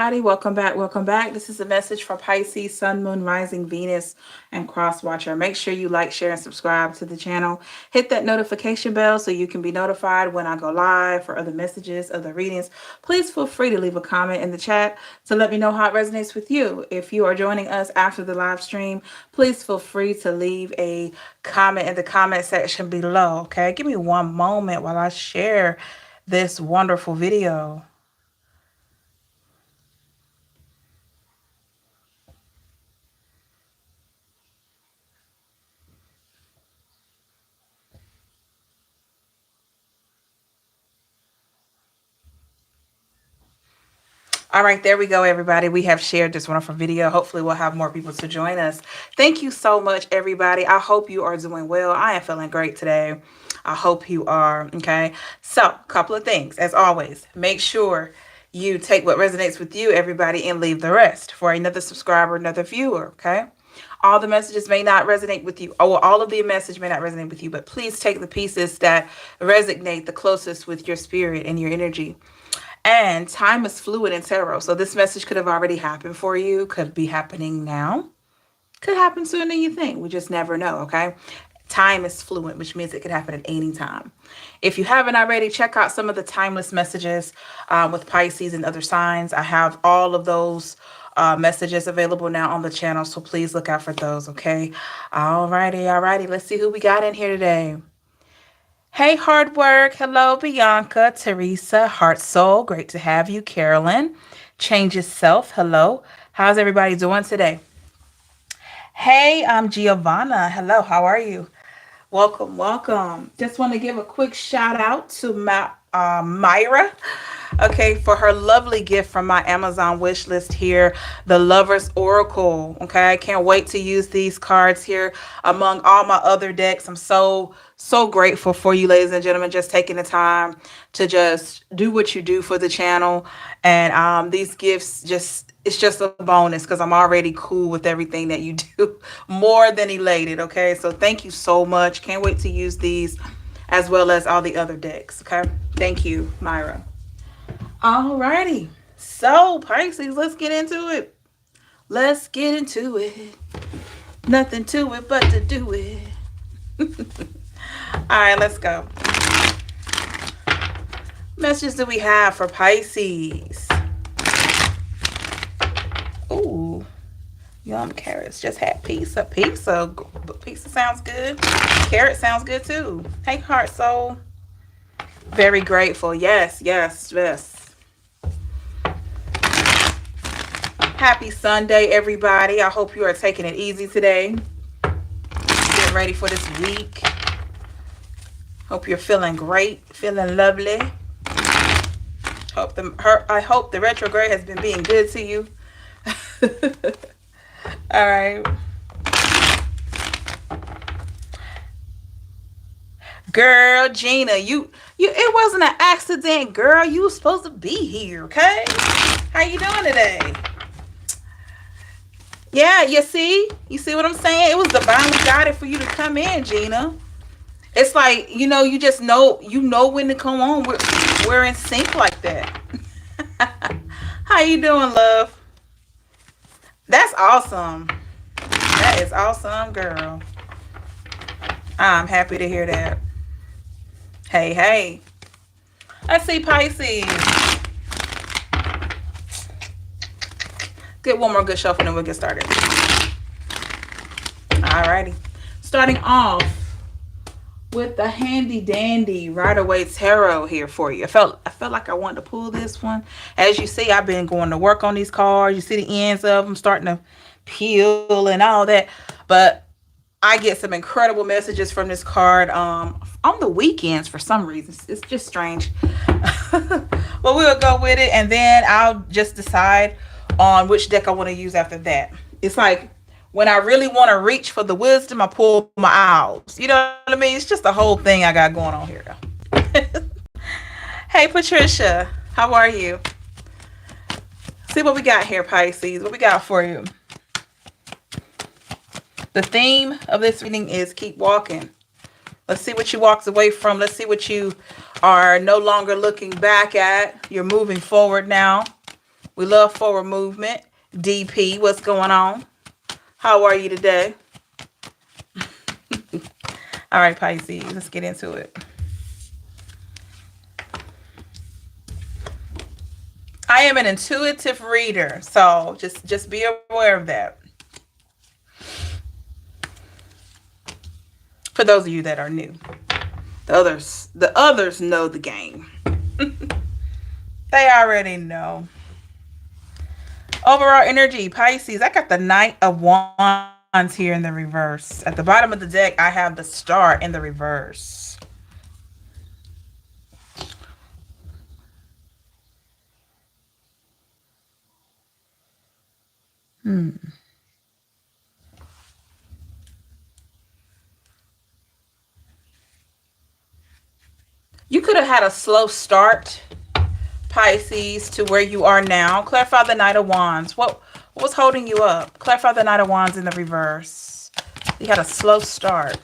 Welcome back. Welcome back. This is a message for Pisces, Sun, Moon, Rising, Venus, and Cross Watcher. Make sure you like, share, and subscribe to the channel. Hit that notification bell so you can be notified when I go live for other messages, other readings. Please feel free to leave a comment in the chat to let me know how it resonates with you. If you are joining us after the live stream, please feel free to leave a comment in the comment section below. Okay, give me one moment while I share this wonderful video. All right, there we go, everybody. We have shared this wonderful video. Hopefully, we'll have more people to join us. Thank you so much, everybody. I hope you are doing well. I am feeling great today. I hope you are. Okay. So, a couple of things. As always, make sure you take what resonates with you, everybody, and leave the rest for another subscriber, another viewer. Okay. All the messages may not resonate with you. Oh, all of the message may not resonate with you, but please take the pieces that resonate the closest with your spirit and your energy. And time is fluid in tarot. So this message could have already happened for you, could be happening now, could happen sooner than you think. We just never know, okay? Time is fluid, which means it could happen at any time. If you haven't already, check out some of the timeless messages with Pisces and other signs. I have all of those messages available now on the channel, so please look out for those, okay? Alrighty. Let's see who we got in here today. Hey, hard work. Hello, Bianca, Teresa, Heart Soul. Great to have you. Carolyn, Change Self. Hello. How's everybody doing today? Hey, I'm Giovanna. Hello, how are you? Welcome. Just want to give a quick shout out to Myra, okay, for her lovely gift from my Amazon wish list here, the Lover's Oracle. Okay, I can't wait to use these cards here among all my other decks. I'm so grateful for you, ladies and gentlemen, just taking the time to just do what you do for the channel. And these gifts it's just a bonus because I'm already cool with everything that you do. More than elated. Okay, so thank you so much. Can't wait to use these as well as all the other decks. Okay, thank you, Myra. Alrighty, so Pisces, let's get into it. Nothing to it but to do it. All right, let's go. Messages that we have for Pisces. Ooh, yum carrots. Just had pizza. Pizza sounds good. Carrot sounds good too. Hey, heart soul. Very grateful. Yes. Happy Sunday, everybody. I hope you are taking it easy today. Getting ready for this week. Hope you're feeling great, feeling lovely. I hope the retrograde has been being good to you. All right. Girl, Gina, you it wasn't an accident, girl. You were supposed to be here, okay? How you doing today? Yeah, you see what I'm saying? It was divinely guided for you to come in, Gina. It's like, you just know, when to come on. We're in sync like that. How you doing, love? That's awesome. That is awesome, girl. I'm happy to hear that. Hey. Let's see, Pisces. Get one more good shuffle and then we'll get started. Alrighty. Starting off with the handy dandy Rider-Waite Tarot here for you. I felt like I wanted to pull this one. As you see, I've been going to work on these cards. You see the ends of them starting to peel and all that. But I get some incredible messages from this card on the weekends for some reason. It's just strange. But we'll go with it, and then I'll just decide on which deck I want to use after that. It's like when I really want to reach for the wisdom, I pull my owls. You know what I mean? It's just the whole thing I got going on here. Hey, Patricia. How are you? See what we got here, Pisces. What we got for you? The theme of this reading is keep walking. Let's see what you walked away from. Let's see what you are no longer looking back at. You're moving forward now We love forward movement. DP, what's going on? How are you today? All right, Pisces, let's get into it. I am an intuitive reader, so just be aware of that. For those of you that are new, the others know the game. They already know. Overall energy, Pisces. I got the Knight of Wands here in the reverse. At the bottom of the deck, I have the Star in the reverse. You could have had a slow start, Pisces, to where you are now. Clarify the Knight of Wands. What was holding you up? Clarify the Knight of Wands in the reverse. You had a slow start.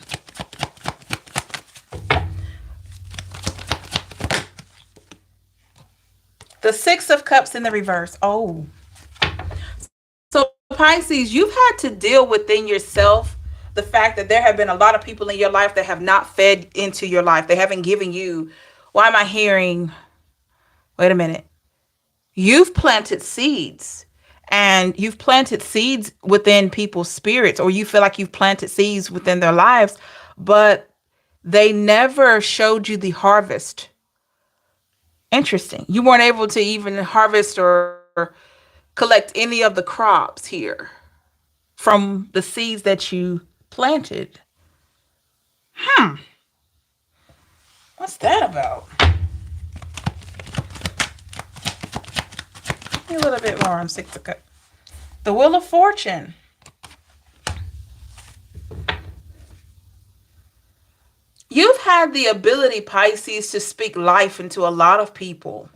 The Six of Cups in the reverse. Oh. So, Pisces, you've had to deal within yourself the fact that there have been a lot of people in your life that have not fed into your life. They haven't given you. Why am I hearing? Wait a minute. You've planted seeds, and you've planted seeds within people's spirits, or you feel like you've planted seeds within their lives, but they never showed you the harvest. Interesting. You weren't able to even harvest or collect any of the crops here from the seeds that you planted. What's that about? A little bit more on Six of Cups. The Wheel of Fortune. You've had the ability, Pisces, to speak life into a lot of people.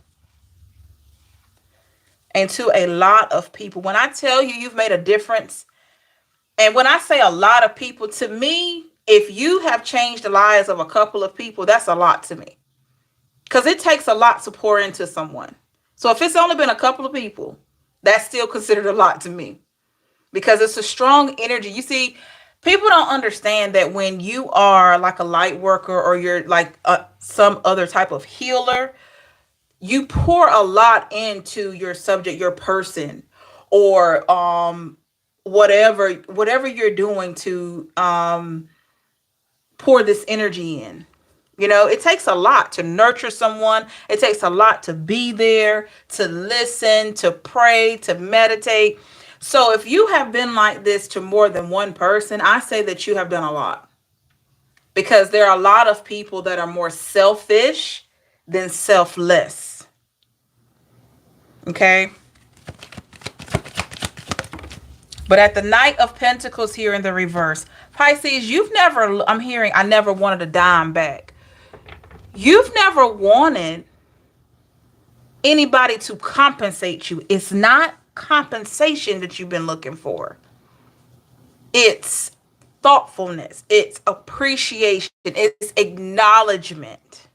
When I tell you you've made a difference, and when I say a lot of people, to me, if you have changed the lives of a couple of people, that's a lot to me. Because it takes a lot to pour into someone. So if it's only been a couple of people, that's still considered a lot to me. Because it's a strong energy. You see, people don't understand that when you are like a light worker, or you're like some other type of healer, you pour a lot into your subject, your person, or whatever you're doing to pour this energy in. You know, it takes a lot to nurture someone. It takes a lot to be there, to listen, to pray, to meditate. So if you have been like this to more than one person, I say that you have done a lot. Because there are a lot of people that are more selfish than selfless. Okay? But at the Knight of Pentacles here in the reverse, Pisces, I never wanted a dime back. You've never wanted anybody to compensate you. It's not compensation that you've been looking for. It's thoughtfulness. It's appreciation. It's acknowledgement.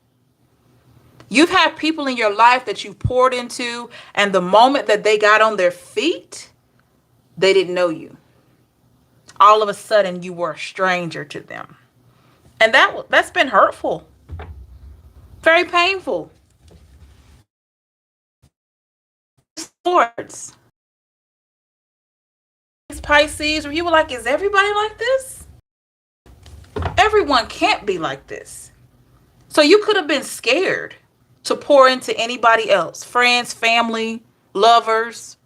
You've had people in your life that you've poured into, and the moment that they got on their feet, they didn't know you. All of a sudden, you were a stranger to them. And that's been hurtful. Very painful. Swords. Pisces, where you were like, is everybody like this? Everyone can't be like this. So you could have been scared to pour into anybody else. Friends, family, lovers.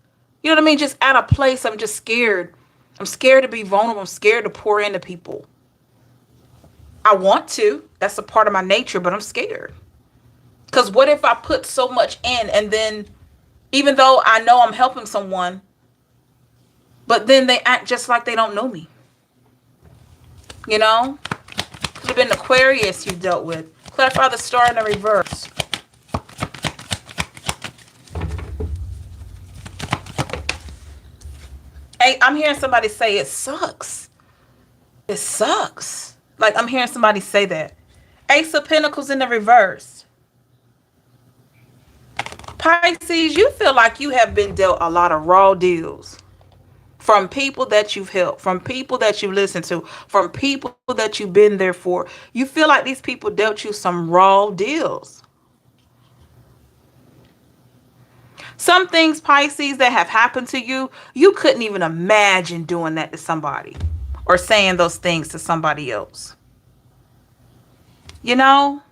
You know what I mean? Just at a place, I'm just scared. I'm scared to be vulnerable. I'm scared to pour into people. I want to. That's a part of my nature, but I'm scared. Because what if I put so much in, and then even though I know I'm helping someone, but then they act just like they don't know me? You know? Could have been Aquarius you dealt with. Clarify the Star in the reverse. Hey, I'm hearing somebody say it sucks. It sucks. Like, I'm hearing somebody say that. Ace of Pentacles in the reverse. Pisces, you feel like you have been dealt a lot of raw deals from people that you've helped, from people that you listen to, from people that you've been there for. You feel like these people dealt you some raw deals. Some things, Pisces, that have happened to you, you couldn't even imagine doing that to somebody or saying those things to somebody else. You know?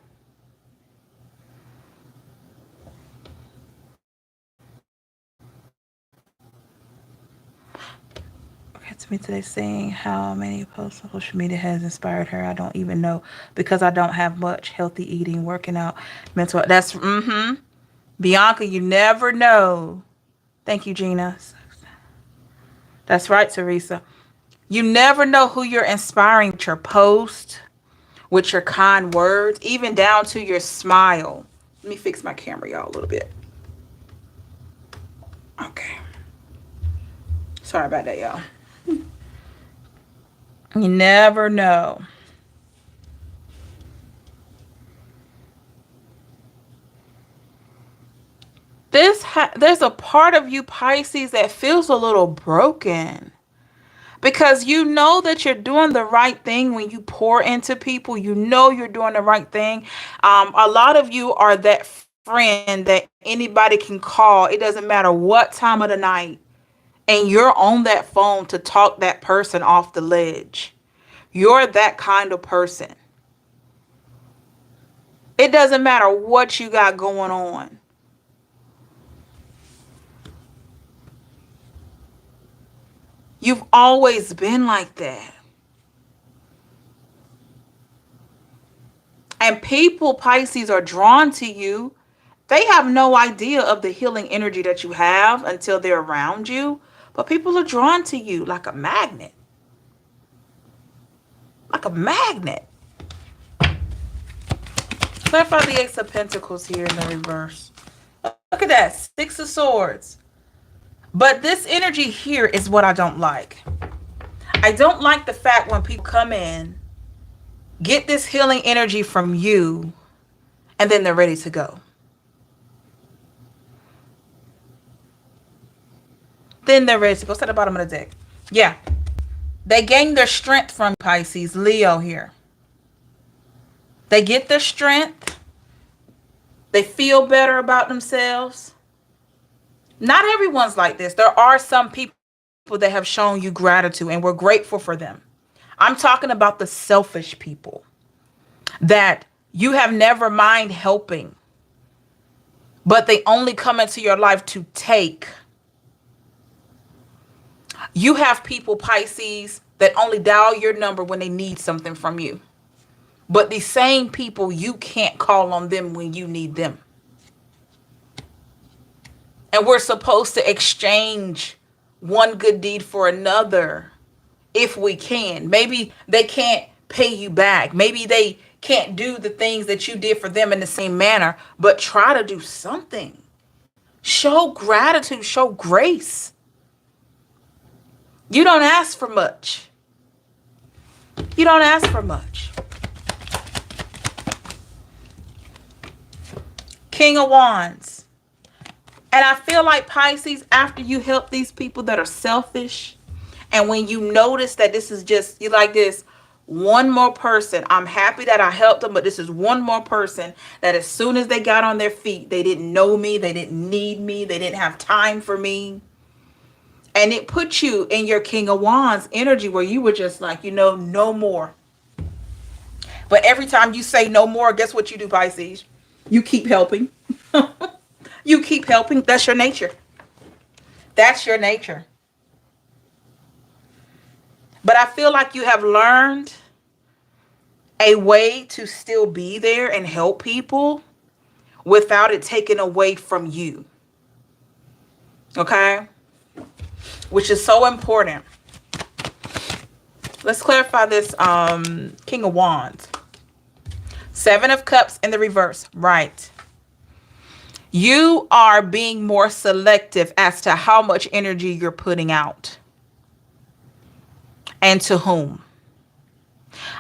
To me today saying how many posts on social media has inspired her. I don't even know because I don't have much. Healthy eating, working out, mental. That's Bianca, you never know. Thank you, Gina. That's right, Teresa. You never know who you're inspiring with your post, with your kind words, even down to your smile. Let me fix my camera, y'all, a little bit. Okay. Sorry about that, y'all. You never know. There's a part of you, Pisces, that feels a little broken because you know that you're doing the right thing when you pour into people. You know you're doing the right thing. A lot of you are that friend that anybody can call. It doesn't matter what time of the night. And you're on that phone to talk that person off the ledge. You're that kind of person. It doesn't matter what you got going on. You've always been like that. And people, Pisces, are drawn to you. They have no idea of the healing energy that you have until they're around you. But people are drawn to you like a magnet. Like a magnet. Clarify the Ace of Pentacles here in the reverse. Look at that. Six of Swords. But this energy here is what I don't like. I don't like the fact when people come in, get this healing energy from you, and then they're ready to go. Then they're ready to go. It's at the bottom of the deck. Yeah. They gain their strength from Pisces, Leo here. They get their strength. They feel better about themselves. Not everyone's like this. There are some people that have shown you gratitude and we're grateful for them. I'm talking about the selfish people that you have never mind helping, but they only come into your life to take. You have people, Pisces, that only dial your number when they need something from you. But the same people, you can't call on them when you need them. And we're supposed to exchange one good deed for another if we can. Maybe they can't pay you back. Maybe they can't do the things that you did for them in the same manner, but try to do something. Show gratitude, show grace. You don't ask for much. You don't ask for much. King of Wands. And I feel like Pisces, after you help these people that are selfish, and when you notice that this is just, you like this, one more person, I'm happy that I helped them, but this is one more person that as soon as they got on their feet, they didn't know me, they didn't need me, they didn't have time for me. And it put you in your King of Wands energy where you were just like, no more. But every time you say no more, guess what you do, Pisces? You keep helping. You keep helping. That's your nature. That's your nature. But I feel like you have learned a way to still be there and help people without it taken away from you. Okay? Which is so important. Let's clarify this King of Wands. Seven of Cups in the reverse. Right. You are being more selective as to how much energy you're putting out. And to whom.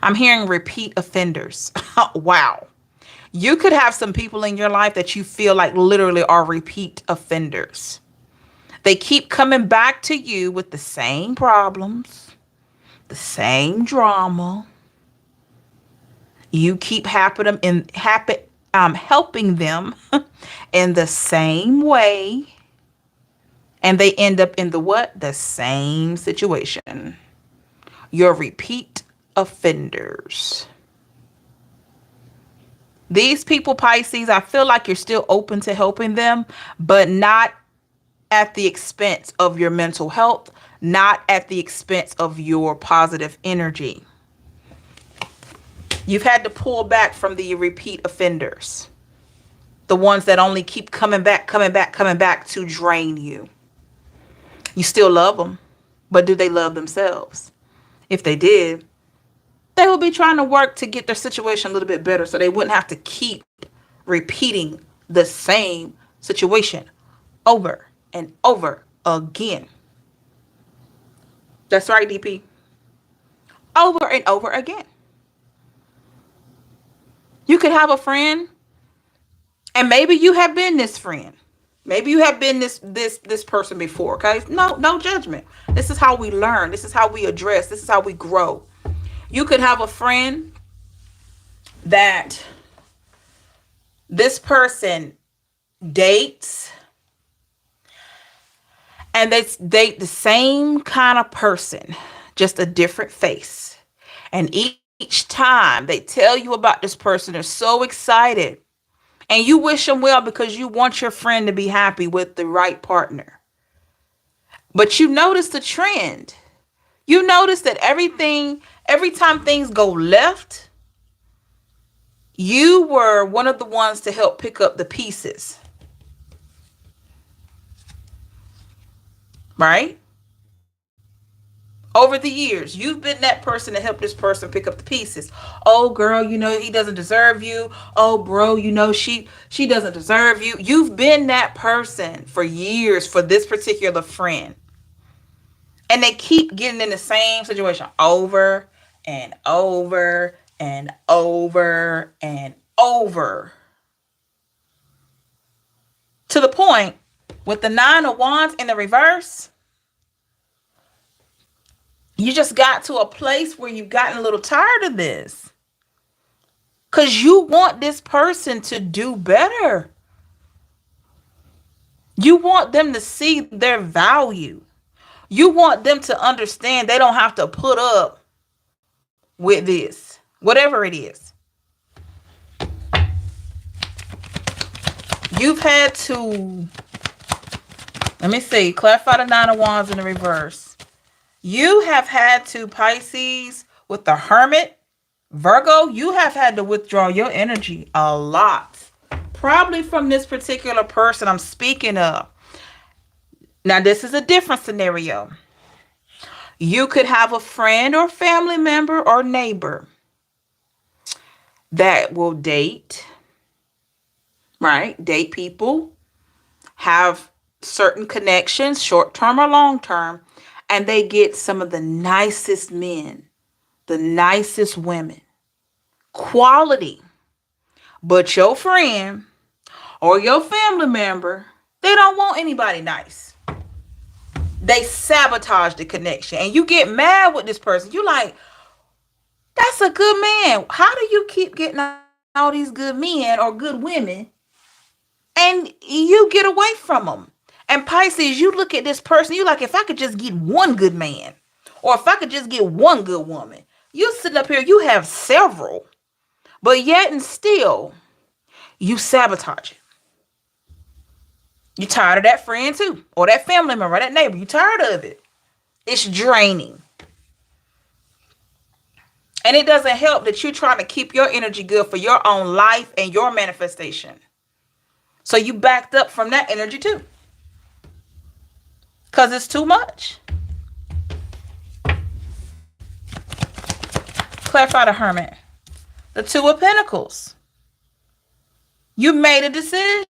I'm hearing repeat offenders. Wow. You could have some people in your life that you feel like literally are repeat offenders. They keep coming back to you with the same problems, the same drama. You keep helping them in the same way. And they end up in the what? The same situation. You're repeat offenders. These people, Pisces, I feel like you're still open to helping them, but not at the expense of your mental health, not at the expense of your positive energy. You've had to pull back from the repeat offenders, the ones that only keep coming back to drain you. You still love them, but do they love themselves? If they did, they would be trying to work to get their situation a little bit better so they wouldn't have to keep repeating the same situation over and over again. That's right, DP. Over and over again. You could have a friend, and maybe you have been this friend. Maybe you have been this person before, okay? No judgment. This is how we learn. This is how we address. This is how we grow. You could have a friend that this person dates, and they date the same kind of person, just a different face. And each time they tell you about this person, they're so excited. And you wish them well because you want your friend to be happy with the right partner. But you notice the trend. You notice that every time things go left, you were one of the ones to help pick up the pieces. Right? Over the years, you've been that person to help this person pick up the pieces. Oh, girl, he doesn't deserve you. Oh, bro, she doesn't deserve you. You've been that person for years for this particular friend. And they keep getting in the same situation over and over and over and over. To the point with the 9 of Wands in the reverse, you just got to a place where you've gotten a little tired of this. Because you want this person to do better. You want them to see their value. You want them to understand they don't have to put up with this, whatever it is. You've had to, let me see, clarify the 9 of Wands in the reverse. You have had to, Pisces, with the Hermit, Virgo, you have had to withdraw your energy a lot. Probably from this particular person I'm speaking of. Now, this is a different scenario. You could have a friend or family member or neighbor that will date, right? Date people, have certain connections, short-term or long-term, and they get some of the nicest men, the nicest women, quality. But your friend or your family member, they don't want anybody nice. They sabotage the connection. And you get mad with this person. You like, that's a good man. How do you keep getting all these good men or good women and you get away from them? And Pisces, you look at this person, you like, if I could just get one good man, or if I could just get one good woman. You sitting up here, you have several, but yet and still, you sabotage it. You're tired of that friend too, or that family member, or that neighbor. You're tired of it. It's draining. And it doesn't help that you're trying to keep your energy good for your own life and your manifestation. So you backed up from that energy too. Because it's too much. Clarify the Hermit. The 2 of Pentacles. You made a decision.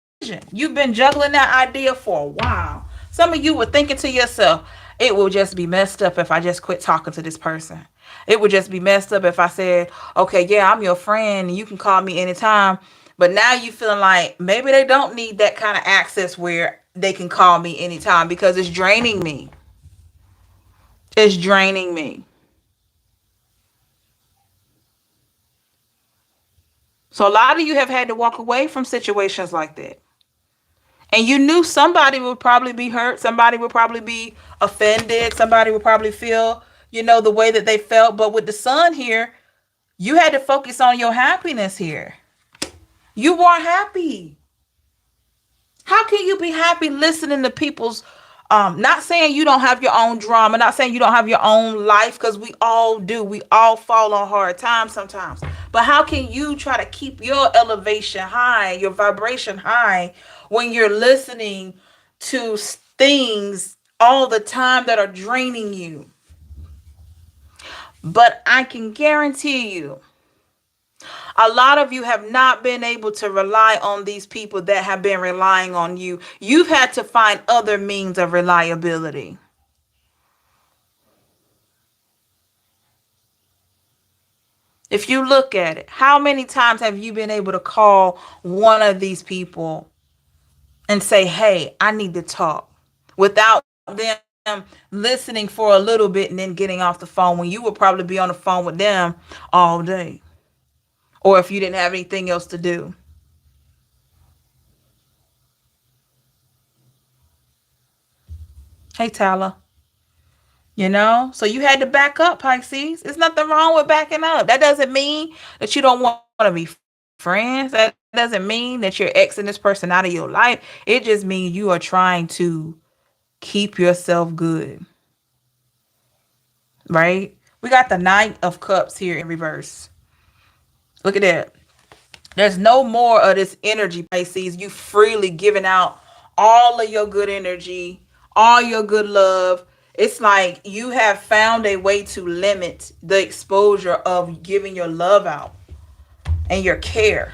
You've been juggling that idea for a while. Some of you were thinking to yourself, it will just be messed up if I just quit talking to this person. It would just be messed up if I said, okay, yeah, I'm your friend and you can call me anytime, But now you feeling like maybe they don't need that kind of access where they can call me anytime because it's draining me. It's draining me. So a lot of you have had to walk away from situations like that. And you knew somebody would probably be hurt. Somebody would probably be offended. Somebody would probably feel, the way that they felt. But with the sun here, you had to focus on your happiness here. You weren't happy. How can you be happy listening to people's not saying you don't have your own drama, not saying you don't have your own life, because we all do. We all fall on hard times sometimes. But how can you try to keep your elevation high, your vibration high, when you're listening to things all the time that are draining you? But I can guarantee you, a lot of you have not been able to rely on these people that have been relying on you. You've had to find other means of reliability. If you look at it, how many times have you been able to call one of these people and say, hey, I need to talk, without them listening for a little bit and then getting off the phone when you would probably be on the phone with them all day? Or if you didn't have anything else to do. Hey, Tyler. So you had to back up, Pisces. There's nothing wrong with backing up. That doesn't mean that you don't want to be friends. That doesn't mean that you're Xing this person out of your life. It just means you are trying to keep yourself good. Right? We got the Knight of Cups here in reverse. Look at that. There's no more of this energy, Pisces. You freely giving out all of your good energy, all your good love. It's like you have found a way to limit the exposure of giving your love out and your care.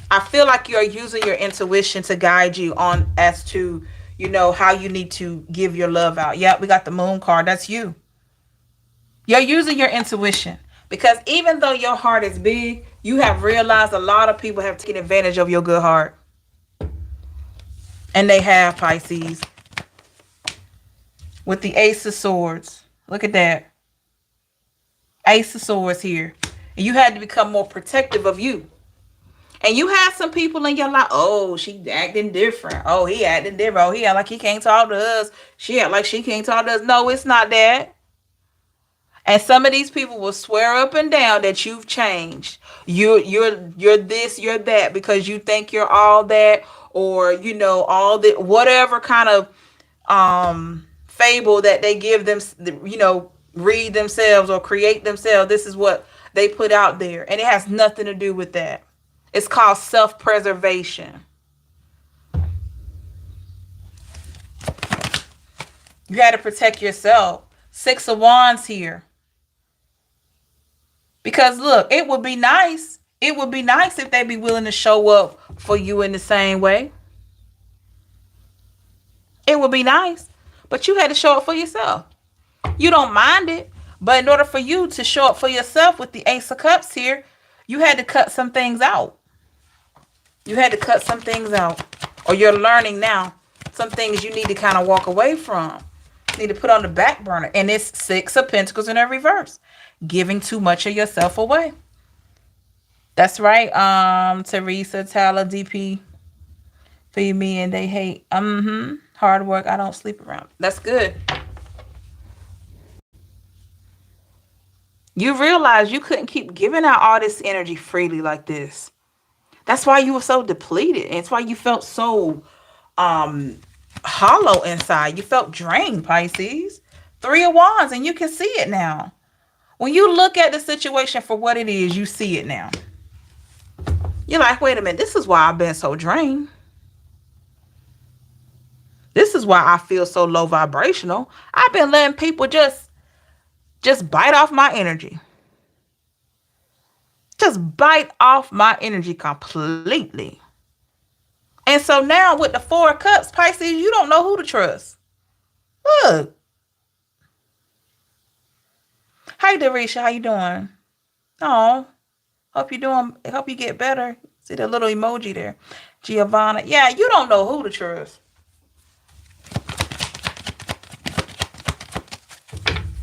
I feel like you're using your intuition to guide you on as to, how you need to give your love out. Yeah, we got the Moon card. That's you. You're using your intuition. Because even though your heart is big, you have realized a lot of people have taken advantage of your good heart. And they have, Pisces. With the Ace of Swords. Look at that. Ace of Swords here. And you had to become more protective of you. And you had some people in your life. Oh, she acting different. Oh, he acting different. Oh, he act like he can't talk to us. She act like she can't talk to us. No, it's not that. And some of these people will swear up and down that you've changed. You're this, you're that, because you think you're all that, or all the whatever kind of fable that they give them, read themselves or create themselves. This is what they put out there, and it has nothing to do with that. It's called self-preservation. You got to protect yourself. Six of Wands here. Because look, it would be nice. It would be nice if they'd be willing to show up for you in the same way. It would be nice. But you had to show up for yourself. You don't mind it. But in order for you to show up for yourself with the Ace of Cups here, you had to cut some things out. You had to cut some things out. Or you're learning now some things you need to kind of walk away from. You need to put on the back burner. And it's Six of Pentacles in a reverse. Giving too much of yourself away. That's right. Teresa, Tyler, DP. Feed me and they hate. Hard work. I don't sleep around. That's good. You realize you couldn't keep giving out all this energy freely like this. That's why you were so depleted. And it's why you felt so hollow inside. You felt drained, Pisces. Three of Wands, and you can see it now. When you look at the situation for what it is, you see it now. You're like, wait a minute, this is why I've been so drained. This is why I feel so low vibrational. I've been letting people just bite off my energy. Just bite off my energy completely. And so now with the Four of Cups, Pisces, you don't know who to trust. Look. Hi, Darisha. How you doing? Oh, Hope you get better. See the little emoji there. Giovanna. Yeah, you don't know who to trust.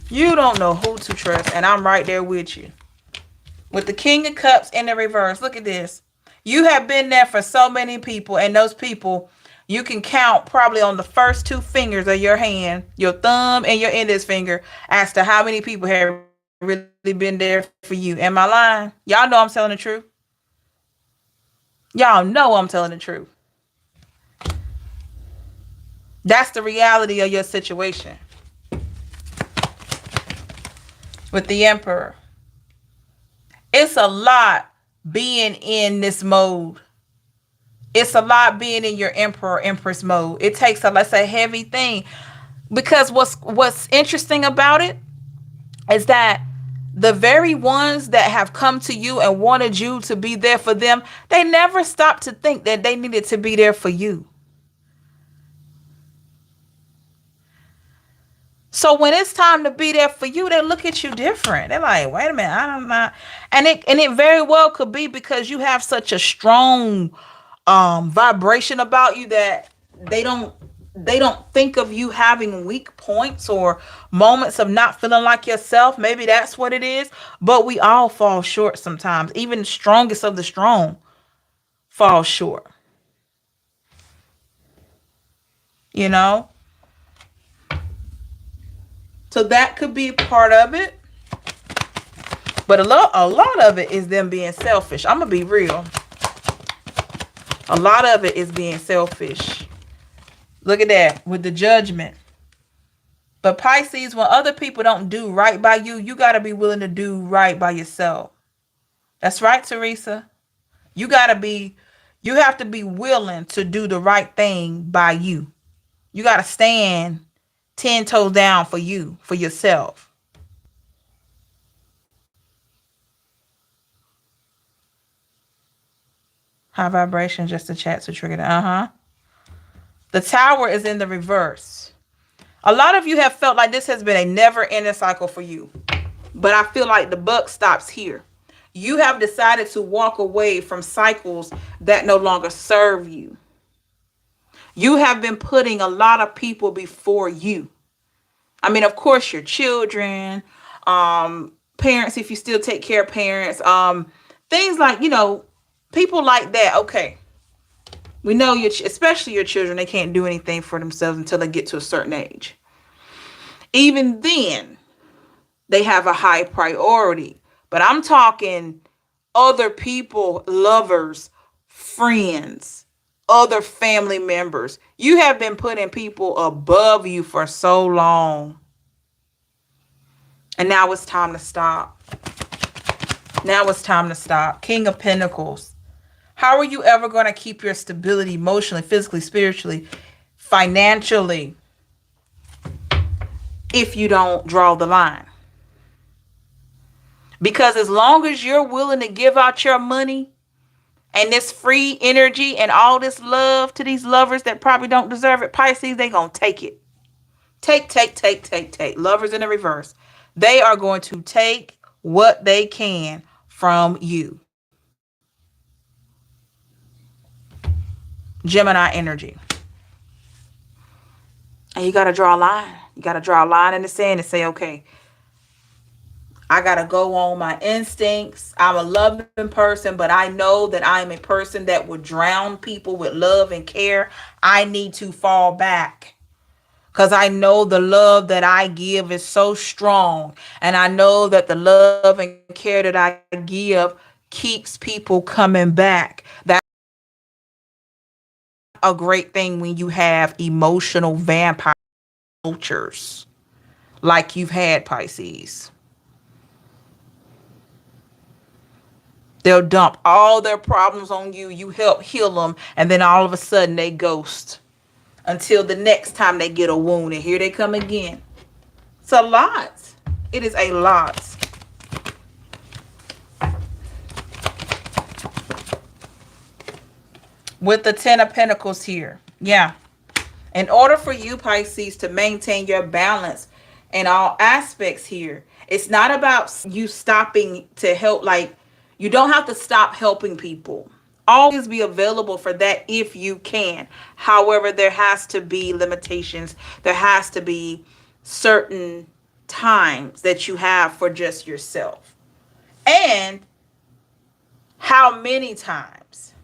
You don't know who to trust. And I'm right there with you. With the King of Cups in the reverse. Look at this. You have been there for so many people. And those people, you can count probably on the first two fingers of your hand, your thumb and your index finger, as to how many people have really been there for you. Am I lying? Y'all know I'm telling the truth. Y'all know I'm telling the truth. That's the reality of your situation. With the Emperor. It's a lot being in this mode. It's a lot being in your Emperor, Empress mode. It takes that's a heavy thing. Because what's interesting about it is that the very ones that have come to you and wanted you to be there for them, they never stopped to think that they needed to be there for you. So when it's time to be there for you, they look at you different. They're like, wait a minute, I don't know. And it very well could be because you have such a strong vibration about you that they don't think of you having weak points or moments of not feeling like yourself. Maybe that's what it is. But we all fall short sometimes. Even the strongest of the strong fall short. You know? So that could be part of it. But a lot of it is them being selfish. I'm going to be real. A lot of it is being selfish. Look at that with the Judgment. But Pisces, when other people don't do right by you, you got to be willing to do right by yourself. That's right, Teresa. You have to be willing to do the right thing by you. You got to stand 10 toes down for you, for yourself. High vibration, just the chat to trigger that. The Tower is in the reverse. A lot of you have felt like this has been a never-ending cycle for you. But I feel like the buck stops here. You have decided to walk away from cycles that no longer serve you. You have been putting a lot of people before you. I mean, of course, your children, parents, if you still take care of parents, things like, people like that. Okay. We know, especially your children, they can't do anything for themselves until they get to a certain age. Even then, they have a high priority. But I'm talking other people, lovers, friends, other family members. You have been putting people above you for so long. And now it's time to stop. Now it's time to stop. King of Pentacles. How are you ever going to keep your stability emotionally, physically, spiritually, financially, if you don't draw the line? Because as long as you're willing to give out your money and this free energy and all this love to these lovers that probably don't deserve it, Pisces, they going to take it. Take. Lovers in the reverse. They are going to take what they can from you. Gemini energy. And you got to draw a line. You got to draw a line in the sand and say, okay, I got to go on my instincts. I'm a loving person, but I know that I'm a person that would drown people with love and care. I need to fall back because I know the love that I give is so strong. And I know that the love and care that I give keeps people coming back. That's a great thing when you have emotional vampire cultures like you've had, Pisces. They'll dump all their problems on you. You help heal them. And then all of a sudden they ghost until the next time they get a wound. And here they come again. It's a lot. It is a lot. With the 10 of Pentacles here. Yeah. In order for you, Pisces, to maintain your balance in all aspects here, it's not about you stopping to help, like, You don't have to stop helping people. Always be available for that if you can. However, there has to be limitations. There has to be certain times that you have for just yourself. And how many times?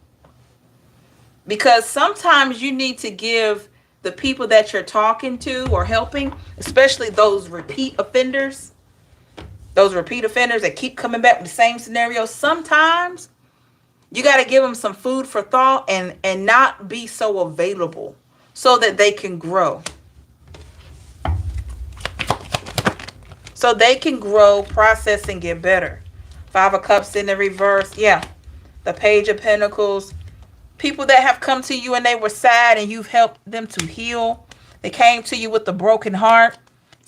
Because sometimes you need to give the people that you're talking to or helping, especially those repeat offenders that keep coming back with the same scenario, sometimes you got to give them some food for thought and not be so available so that they can grow. So they can grow, process, and get better. 5 of Cups in the reverse. Yeah. The Page of Pentacles. People that have come to you and they were sad and you've helped them to heal. They came to you with a broken heart.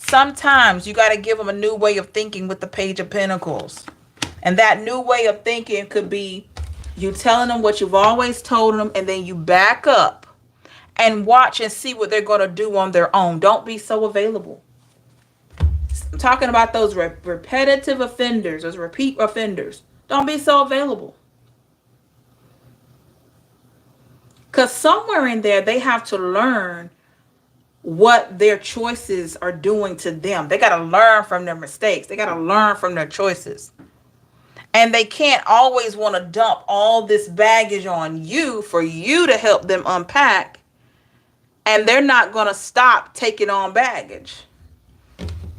Sometimes you got to give them a new way of thinking with the Page of Pentacles. And that new way of thinking could be you telling them what you've always told them, and then you back up and watch and see what they're going to do on their own. Don't be so available. I'm talking about those repetitive offenders, those repeat offenders. Don't be so available. Because somewhere in there, they have to learn what their choices are doing to them. They got to learn from their mistakes. They got to learn from their choices. And they can't always want to dump all this baggage on you for you to help them unpack. And they're not going to stop taking on baggage.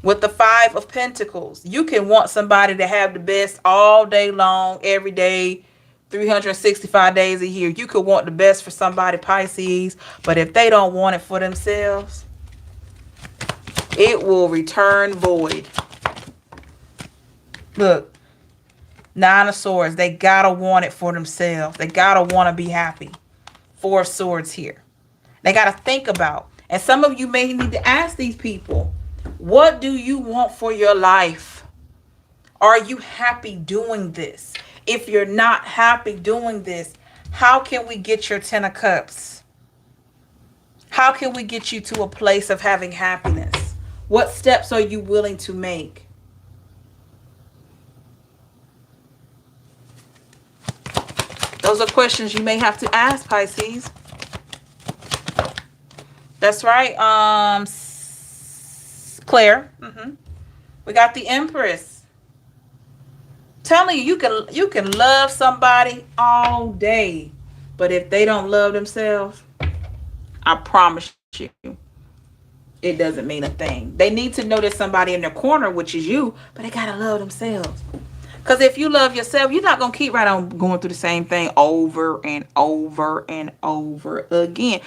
With the 5 of Pentacles, you can want somebody to have the best all day long, every day, 365 days a year. You could want the best for somebody, Pisces, but if they don't want it for themselves, it will return void. Look, 9 of Swords, they gotta want it for themselves. They gotta want to be happy. 4 of Swords here. They gotta think about, and some of you may need to ask these people, what do you want for your life? Are you happy doing this? If you're not happy doing this, how can we get your 10 of Cups? How can we get you to a place of having happiness? What steps are you willing to make? Those are questions you may have to ask, Pisces. That's right. Claire. We got the Empress. Telling you, you can love somebody all day, but if they don't love themselves, I promise you, it doesn't mean a thing. They need to know there's somebody in their corner, which is you, but they gotta love themselves. Because if you love yourself, you're not gonna keep right on going through the same thing over and over and over again.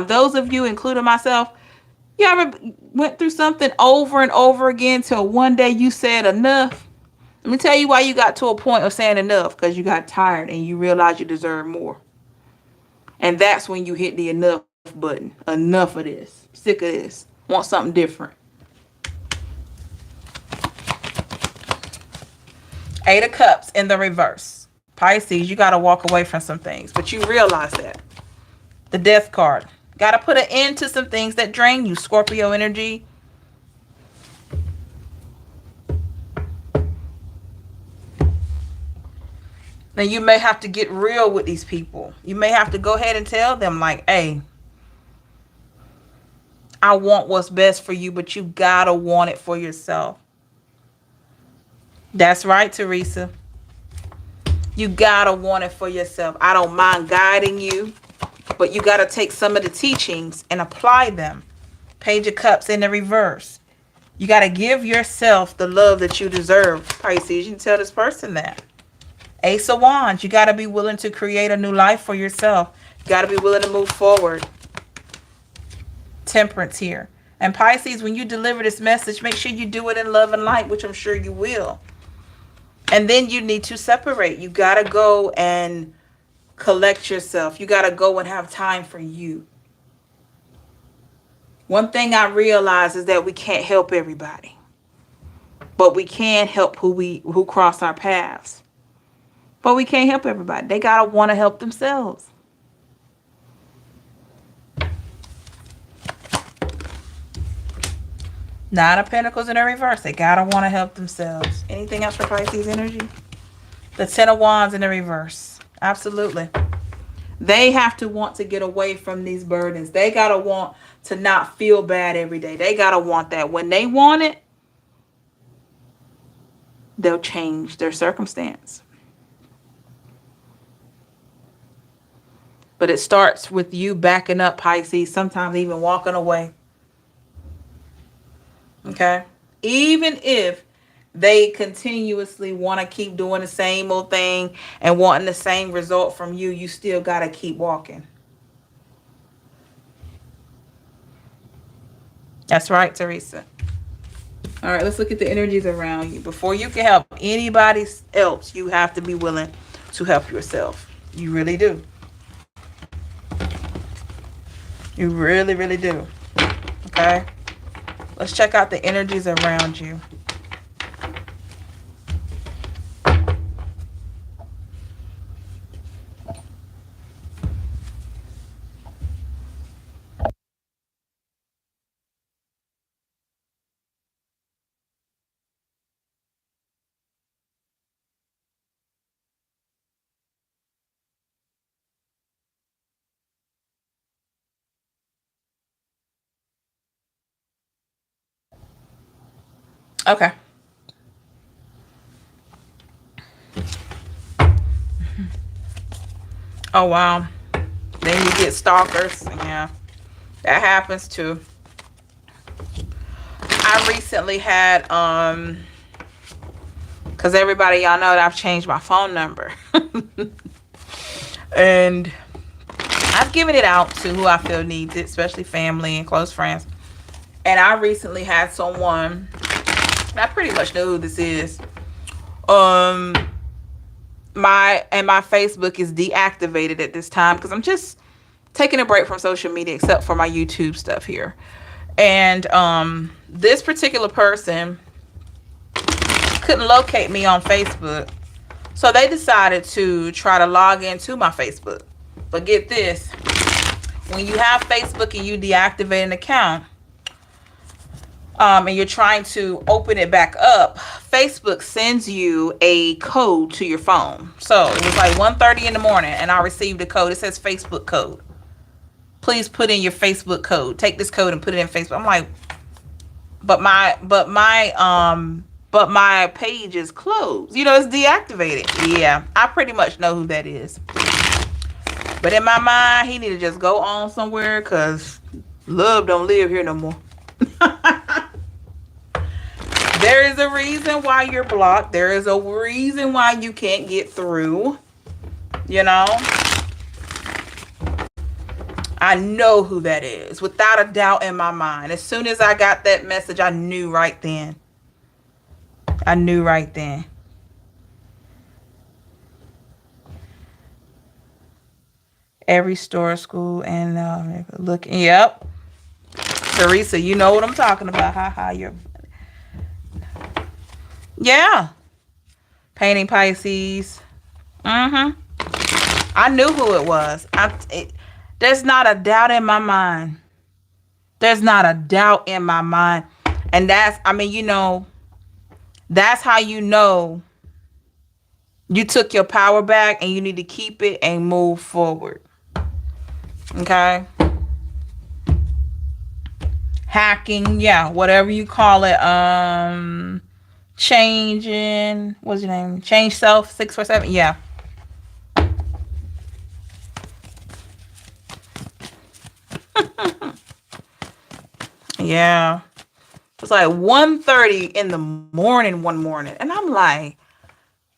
Those of you, including myself, you ever went through something over and over again till one day you said enough? Let me tell you why you got to a point of saying enough. Because you got tired and you realized you deserve more. And that's when you hit the enough button. Enough of this. Sick of this. Want something different. 8 of Cups in the reverse. Pisces, you got to walk away from some things. But you realize that. The Death card. Got to put an end to some things that drain you. Scorpio energy. Now you may have to get real with these people. You may have to go ahead and tell them like, hey, I want what's best for you, but you gotta want it for yourself. That's right, Teresa. You gotta want it for yourself. I don't mind guiding you, but you gotta take some of the teachings and apply them. Page of Cups in the reverse. You gotta give yourself the love that you deserve. Pisces, you can tell this person that. Ace of Wands, you got to be willing to create a new life for yourself. You got to be willing to move forward. Temperance here. And Pisces, when you deliver this message, make sure you do it in love and light, which I'm sure you will. And then you need to separate. You got to go and collect yourself. You got to go and have time for you. One thing I realize is that we can't help everybody. But we can help who cross our paths. But we can't help everybody. They got to want to help themselves. Nine of Pentacles in the reverse. They got to want to help themselves. Anything else for Pisces energy? The Ten of Wands in the reverse. Absolutely. They have to want to get away from these burdens. They got to want to not feel bad every day. They got to want that. When they want it, they'll change their circumstance. But it starts with you backing up, Pisces, sometimes even walking away. Okay? Even if they continuously want to keep doing the same old thing and wanting the same result from you, you still got to keep walking. That's right, Teresa. All right, let's look at the energies around you. Before you can help anybody else, you have to be willing to help yourself. You really do. You really, really do. Okay? Let's check out the energies around you. Okay. Oh, wow. Then you get stalkers. Yeah. That happens too. I recently had, because everybody, y'all know that I've changed my phone number. And I've given it out to who I feel needs it, especially family and close friends. And I recently had someone, I pretty much know who this is. My Facebook is deactivated at this time because I'm just taking a break from social media, except for my YouTube stuff here. And this particular person couldn't locate me on Facebook, so they decided to try to log into my Facebook. But get this, when you have Facebook and you deactivate an account, and you're trying to open it back up, Facebook sends you a code to your phone. So it was like 1:30 in the morning and I received a code. It says Facebook code. Please put in your Facebook code. Take this code and put it in Facebook. I'm like, but my page is closed. You know, it's deactivated. Yeah, I pretty much know who that is. But in my mind, he need to just go on somewhere because love don't live here no more. There is a reason why you're blocked. There is a reason why you can't get through. You know? I know who that is, without a doubt in my mind. As soon as I got that message, I knew right then. I knew right then. Every store, school, and look. Yep. Teresa, you know what I'm talking about. You're. Yeah. Painting Pisces. I knew who it was. There's not a doubt in my mind. There's not a doubt in my mind. And that's, I mean, you know, that's how you know you took your power back and you need to keep it and move forward. Okay? Hacking, yeah, whatever you call it. Changing, what's your name? Change self 647. Yeah. Yeah. It was like 1:30 in the morning one morning. And I'm like,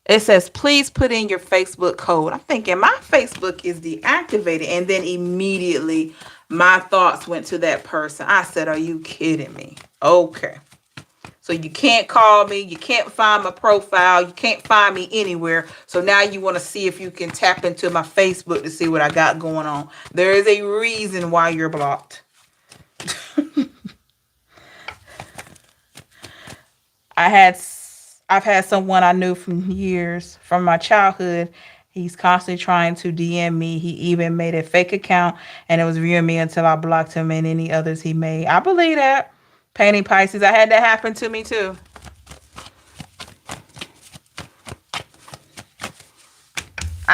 it says, please put in your Facebook code. I'm thinking my Facebook is deactivated. And then immediately my thoughts went to that person. I said, are you kidding me? Okay. So you can't call me. You can't find my profile. You can't find me anywhere. So now you want to see if you can tap into my Facebook to see what I got going on. There is a reason why you're blocked. I've had someone I knew from years, from my childhood. He's constantly trying to DM me. He even made a fake account and it was viewing me until I blocked him and any others he made. I believe that. Painting Pisces. I had that happen to me too.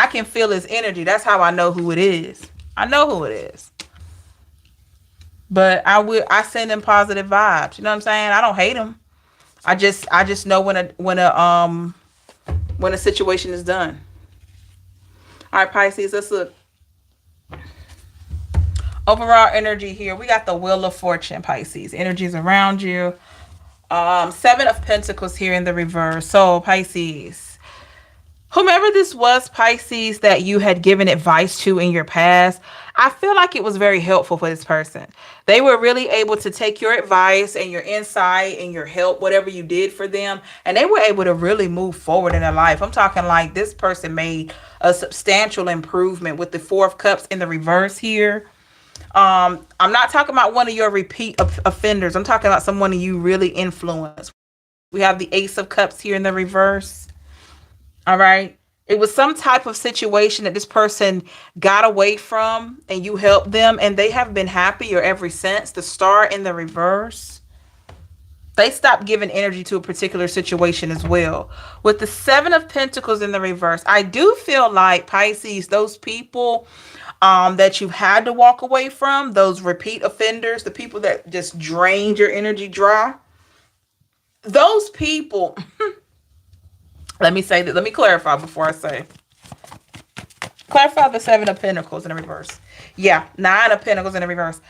I can feel his energy. That's how I know who it is. I know who it is. But I send him positive vibes. You know what I'm saying? I don't hate him. I just know when a situation is done. All right, Pisces, let's look. Overall energy here. We got the Wheel of Fortune, Pisces. Energies around you. Seven of Pentacles here in the reverse. So, Pisces, whomever this was, Pisces, that you had given advice to in your past, I feel like it was very helpful for this person. They were really able to take your advice and your insight and your help, whatever you did for them, and they were able to really move forward in their life. I'm talking like this person made a substantial improvement with the Four of Cups in the reverse here. I'm not talking about one of your repeat offenders. I'm talking about someone you really influence. We have the Ace of Cups here in the reverse. All right. It was some type of situation that this person got away from and you helped them, and they have been happier ever since. The Star in the reverse. They stopped giving energy to a particular situation as well. With the Seven of Pentacles in the reverse, I do feel like, Pisces, those people that you've had to walk away from, those repeat offenders, the people that just drained your energy dry, those people, let me clarify before I say. Clarify the Seven of Pentacles in the reverse. Yeah, Nine of Pentacles in the reverse.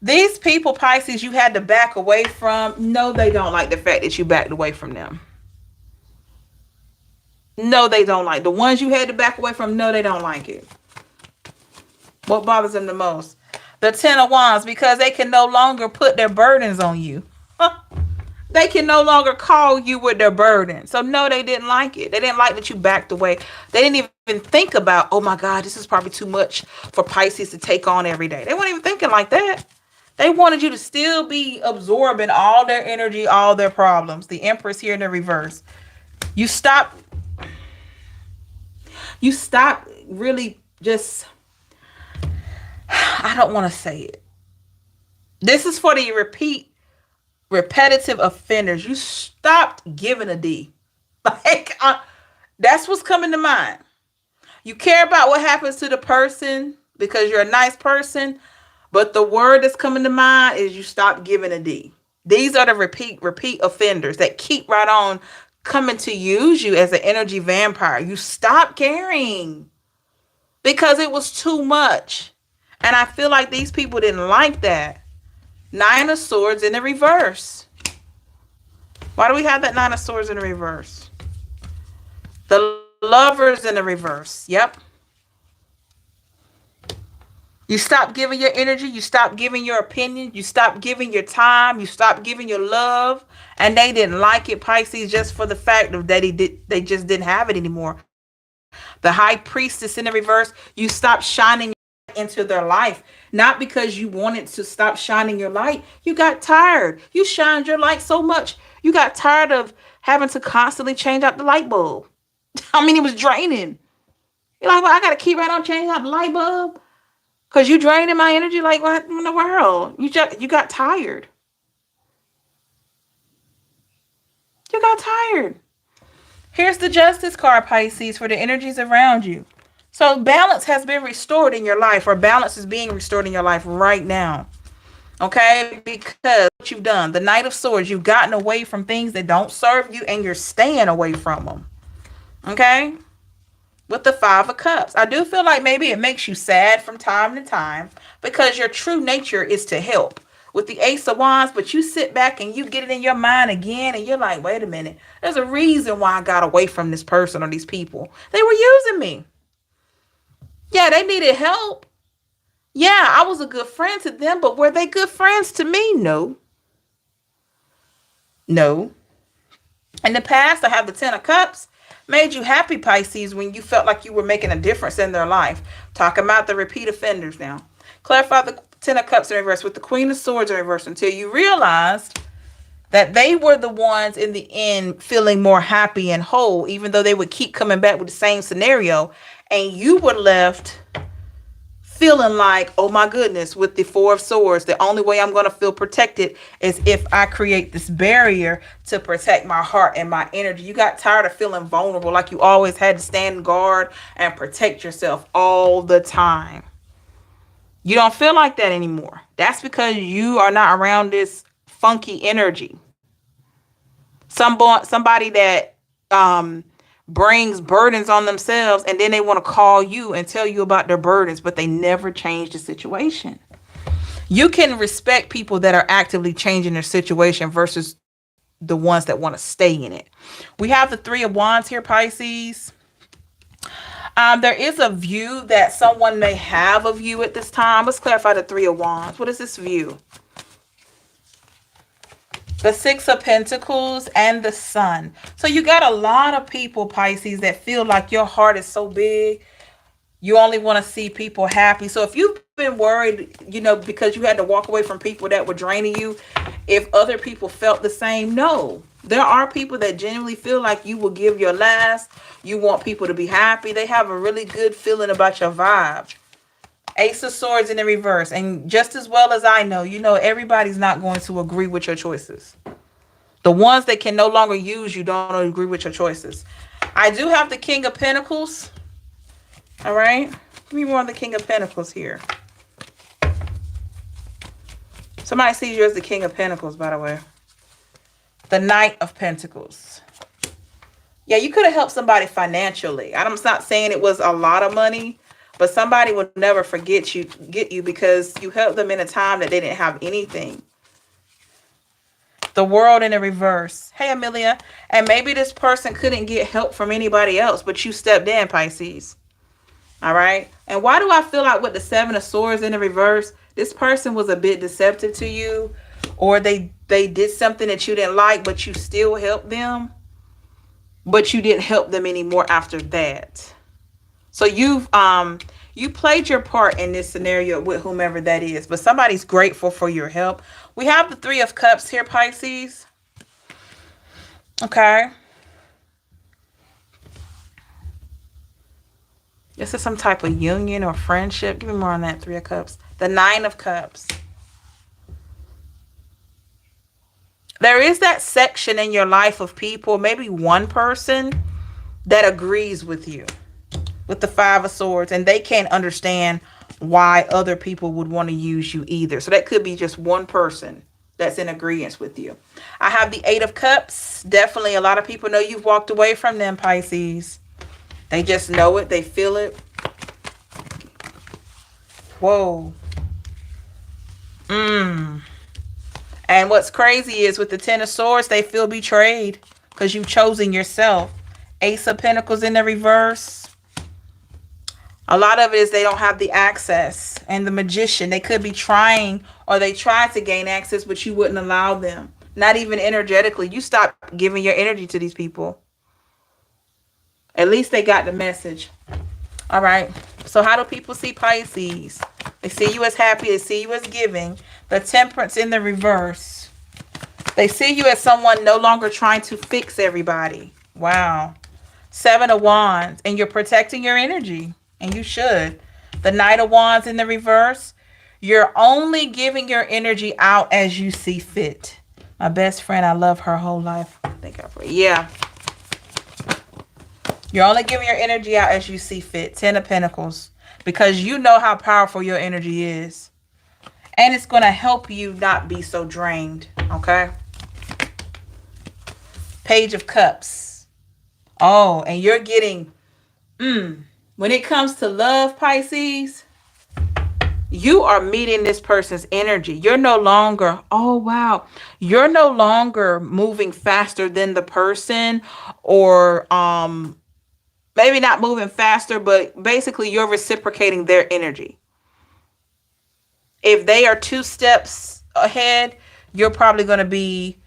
These people, Pisces, you had to back away from. No, they don't like the fact that you backed away from them. No, they don't like. The ones you had to back away from, no, they don't like it. What bothers them the most? The Ten of Wands, because they can no longer put their burdens on you. They can no longer call you with their burden. So no, they didn't like it. They didn't like that you backed away. They didn't even think about, oh my God, this is probably too much for Pisces to take on every day. They weren't even thinking like that. They wanted you to still be absorbing all their energy, all their problems. The Empress here in the reverse. You stop really just, I don't want to say it. This is for the repetitive offenders. You stopped giving a D. That's what's coming to mind. You care about what happens to the person because you're a nice person, but the word that's coming to mind is you stop giving a D. These are the repeat offenders that keep right on coming to use you as an energy vampire. You stop caring because it was too much. And I feel like these people didn't like that. Nine of Swords in the reverse. Why do we have that Nine of Swords in the reverse? The Lovers in the reverse. Yep. You stop giving your energy. You stop giving your opinion. You stop giving your time. You stop giving your love. And they didn't like it, Pisces, just for the fact of that they just didn't have it anymore. The High Priestess in the reverse. You stop shining into their life, not because you wanted to stop shining your light. You got tired. You shined your light so much. You got tired of having to constantly change out the light bulb. I mean, it was draining. You're like, well, I got to keep right on changing out the light bulb because you draining my energy. Like, what in the world? You got tired. You got tired. Here's the Justice card, Pisces, for the energies around you. So balance has been restored in your life, or balance is being restored in your life right now. Okay? Because what you've done, the Knight of Swords, you've gotten away from things that don't serve you and you're staying away from them. Okay? With the Five of Cups. I do feel like maybe it makes you sad from time to time because your true nature is to help. With the Ace of Wands, but you sit back and you get it in your mind again and you're like, wait a minute. There's a reason why I got away from this person or these people. They were using me. Yeah, they needed help. Yeah, I was a good friend to them, but were they good friends to me? No. No. In the past, I have the Ten of Cups. Made you happy, Pisces, when you felt like you were making a difference in their life. Talking about the repeat offenders now. Clarify the Ten of Cups in reverse with the Queen of Swords in reverse until you realized that they were the ones in the end feeling more happy and whole, even though they would keep coming back with the same scenario. And you were left feeling like, oh my goodness, with the Four of Swords, the only way I'm going to feel protected is if I create this barrier to protect my heart and my energy. You got tired of feeling vulnerable, like you always had to stand guard and protect yourself all the time. You don't feel like that anymore. That's because you are not around this funky energy. Somebody that brings burdens on themselves, and then they want to call you and tell you about their burdens, but they never change the situation. You can respect people that are actively changing their situation versus the ones that want to stay in it. We have the Three of Wands here, Pisces. There is a view that someone may have of you at this time. Let's clarify the Three of Wands. What is this view? The Six of Pentacles and the Sun. So you got a lot of people, Pisces, that feel like your heart is so big. You only want to see people happy. So if you've been worried, because you had to walk away from people that were draining you, if other people felt the same, no. There are people that genuinely feel like you will give your last. You want people to be happy. They have a really good feeling about your vibe. Ace of Swords in the reverse. And just as well as I know, everybody's not going to agree with your choices. The ones that can no longer use you don't agree with your choices. I do have the King of Pentacles. All right. Give me more on the King of Pentacles here. Somebody sees you as the King of Pentacles, by the way. The Knight of Pentacles. Yeah, you could have helped somebody financially. I'm not saying it was a lot of money, but somebody will never get you because you helped them in a time that they didn't have anything. The World in the reverse. Hey, Amelia. And maybe this person couldn't get help from anybody else, but you stepped in, Pisces. All right. And why do I feel like with the Seven of Swords in the reverse, this person was a bit deceptive to you, or they did something that you didn't like, but you still helped them, but you didn't help them anymore after that. So you played your part in this scenario with whomever that is, but somebody's grateful for your help. We have the Three of Cups here, Pisces. Okay. This is some type of union or friendship. Give me more on that Three of Cups. The Nine of Cups. There is that section in your life of people, maybe one person that agrees with you, with the Five of Swords, and they can't understand why other people would want to use you either. So that could be just one person that's in agreement with you. I have the Eight of Cups. Definitely a lot of people know you've walked away from them, Pisces. They just know it. They feel it. Whoa. And what's crazy is with the Ten of Swords, they feel betrayed because you've chosen yourself. Ace of Pentacles in the reverse. A lot of it is they don't have the access. And the Magician, they could be trying, or they tried to gain access, but you wouldn't allow them. Not even energetically. You stopped giving your energy to these people. At least they got the message. All right. So how do people see Pisces? They see you as happy. They see you as giving. The Temperance in the reverse. They see you as someone no longer trying to fix everybody. Wow. Seven of Wands. And you're protecting your energy. And you should. The Knight of Wands in the reverse. You're only giving your energy out as you see fit. My best friend, I love her whole life. Thank God for it. Yeah. You're only giving your energy out as you see fit. Ten of Pentacles. Because you know how powerful your energy is. And it's going to help you not be so drained. Okay? Page of Cups. Oh, and you're getting... When it comes to love, Pisces, you are meeting this person's energy. You're no longer... Oh, wow. You're no longer moving faster than the person, or... maybe not moving faster, but basically you're reciprocating their energy. If they are 2 steps ahead, you're probably going to be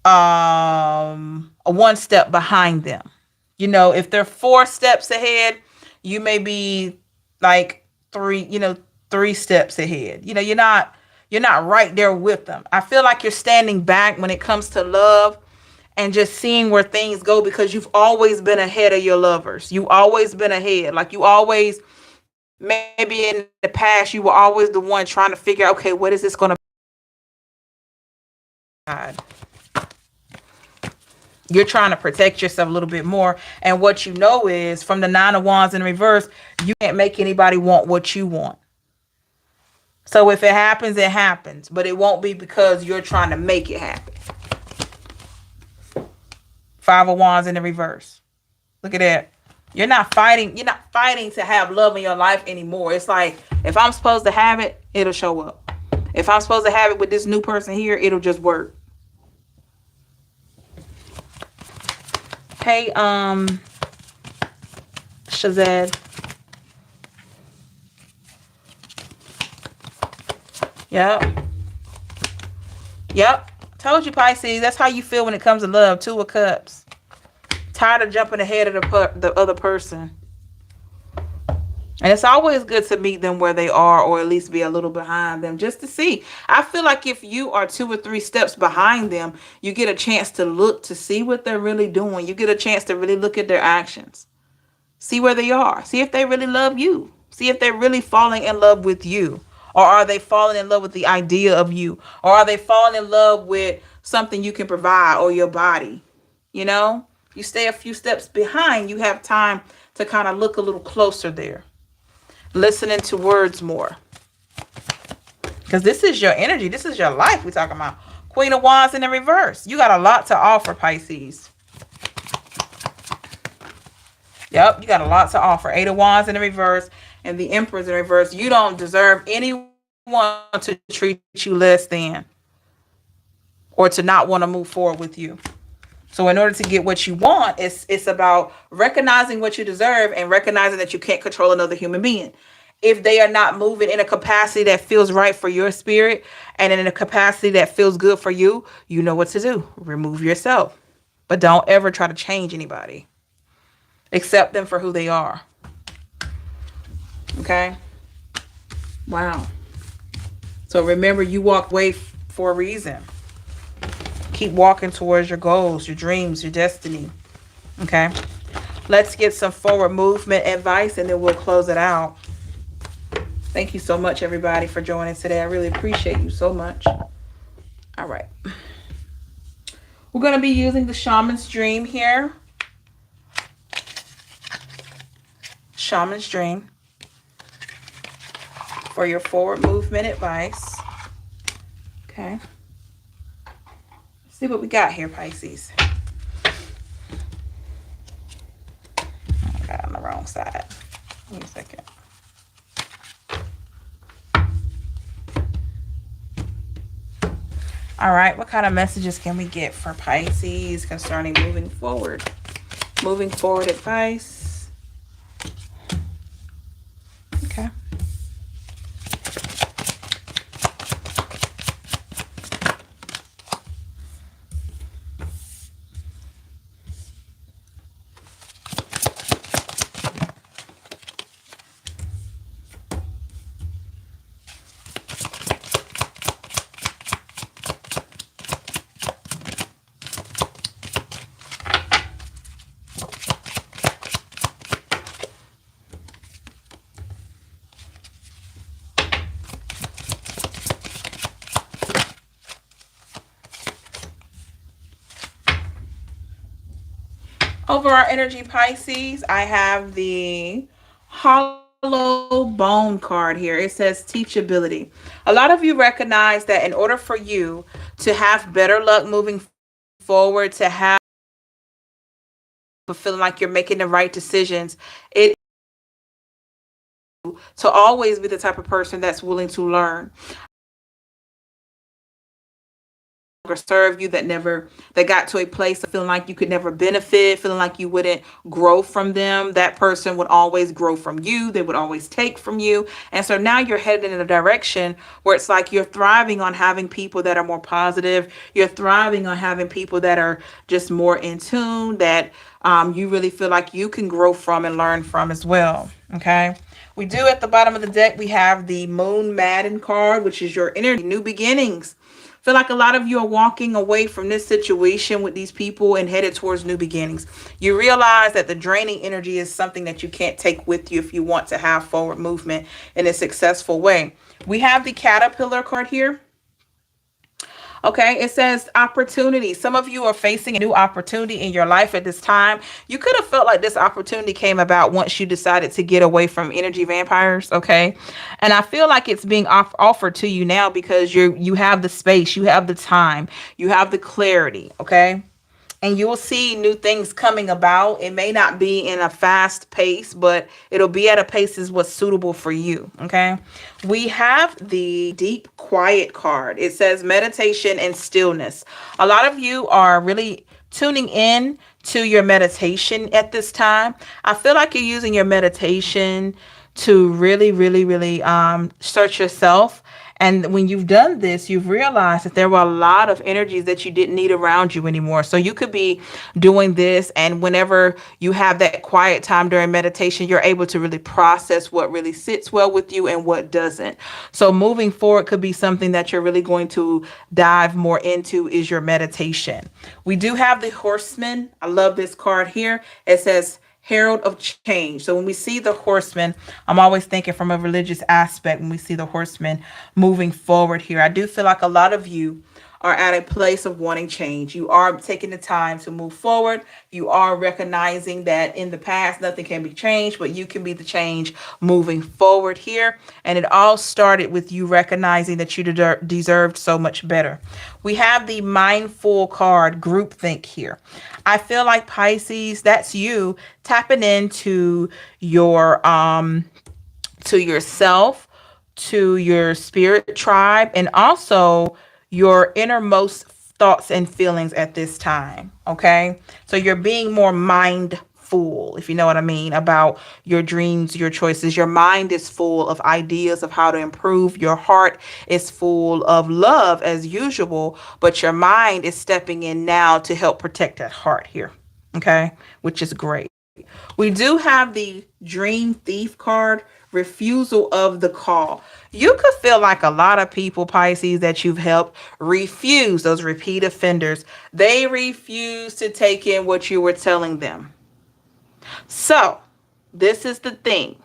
1 step behind them. If they're 4 steps ahead, you may be like 3 steps ahead. You're not right there with them. I feel like you're standing back when it comes to love. And just seeing where things go, because you've always been ahead of your lovers. You've always been ahead. Like you always Maybe in the past, you were always the one trying to figure out, okay, what is this going to be? You're trying to protect yourself a little bit more. And what you know is from the Nine of Wands in reverse, you can't make anybody want what you want. So if it happens, it happens. But it won't be because you're trying to make it happen. Five of Wands in the reverse. Look at that. You're not fighting. You're not fighting to have love in your life anymore. It's like, if I'm supposed to have it, it'll show up. If I'm supposed to have it with this new person here, it'll just work. Hey, Shazad. Yep. Yep. Told you, Pisces. That's how you feel when it comes to love. Two of Cups. Tired of jumping ahead of the other person. And it's always good to meet them where they are, or at least be a little behind them, just to see. I feel like if you are 2 or 3 steps behind them, you get a chance to look to see what they're really doing. You get a chance to really look at their actions. See where they are. See if they really love you. See if they're really falling in love with you. Or are they falling in love with the idea of you? Or are they falling in love with something you can provide, or your body? You know, you stay a few steps behind, you have time to kind of look a little closer there. Listening to words more. Because this is your energy. This is your life we're talking about. Queen of Wands in the reverse. You got a lot to offer, Pisces. Yep, you got a lot to offer. 8 of Wands in the reverse and the Emperor's in reverse. You don't deserve anyone to treat you less than, or to not want to move forward with you. So in order to get what you want, it's about recognizing what you deserve and recognizing that you can't control another human being. If they are not moving in a capacity that feels right for your spirit and in a capacity that feels good for you, you know what to do. Remove yourself. But don't ever try to change anybody. Accept them for who they are. Okay? Wow. So remember, you walked away for a reason. Keep walking towards your goals, your dreams, your destiny. Okay? Let's get some forward movement advice and then we'll close it out. Thank you so much, everybody, for joining today. I really appreciate you so much. All right. We're going to be using the Shaman's Dream here. Shaman's Dream for your forward movement advice. Okay. Let's see what we got here, Pisces. I got it on the wrong side. Give me a second. All right, what kind of messages can we get for Pisces concerning moving forward? Moving forward advice. Okay. Over our energy, Pisces, I have the Hollow Bone card here. It says teachability. A lot of you recognize that in order for you to have better luck moving forward, to have feeling like you're making the right decisions, it to always be the type of person that's willing to learn. Or serve you, that got to a place of feeling like you could never benefit, feeling like you wouldn't grow from them. That person would always grow from you. They would always take from you. And so now you're headed in a direction where it's like you're thriving on having people that are more positive. You're thriving on having people that are just more in tune, that you really feel like you can grow from and learn from as well. Okay. We do, at the bottom of the deck, we have the Moon Madden card, which is your energy, new beginnings. Feel like a lot of you are walking away from this situation with these people and headed towards new beginnings. You realize that the draining energy is something that you can't take with you if you want to have forward movement in a successful way. We have the caterpillar card here. Okay, it says opportunity. Some of you are facing a new opportunity in your life at this time. You could have felt like this opportunity came about once you decided to get away from energy vampires. Okay, and I feel like it's being offered to you now because you have the space, you have the time, you have the clarity. Okay, and you will see new things coming about. It may not be in a fast pace, but it'll be at a pace is what's suitable for you. Okay. We have the deep quiet card. It says meditation and stillness. A lot of you are really tuning in to your meditation at this time. I feel like you're using your meditation to really, really, really search yourself. And when you've done this, you've realized that there were a lot of energies that you didn't need around you anymore. So you could be doing this, and whenever you have that quiet time during meditation, you're able to really process what really sits well with you and what doesn't. So moving forward could be something that you're really going to dive more into is your meditation. We do have the horseman. I love this card here. It says herald of change. So when we see the horseman, I'm always thinking from a religious aspect when we see the horseman moving forward here. I do feel like a lot of you are at a place of wanting change. You are taking the time to move forward. You are recognizing that in the past, nothing can be changed, but you can be the change moving forward here. And it all started with you recognizing that you deserved so much better. We have the mindful card, groupthink here. I feel like Pisces, that's you tapping into your to yourself, to your spirit tribe, and also your innermost thoughts and feelings at this time. Okay. So you're being more mindful, if you know what I mean, about your dreams, your choices. Your mind is full of ideas of how to improve. Your heart is full of love as usual, but your mind is stepping in now to help protect that heart here. Okay. Which is great. We do have the Dream Thief card, refusal of the call. You could feel like a lot of people, Pisces, that you've helped refuse, those repeat offenders. They refuse to take in what you were telling them. So, this is the thing.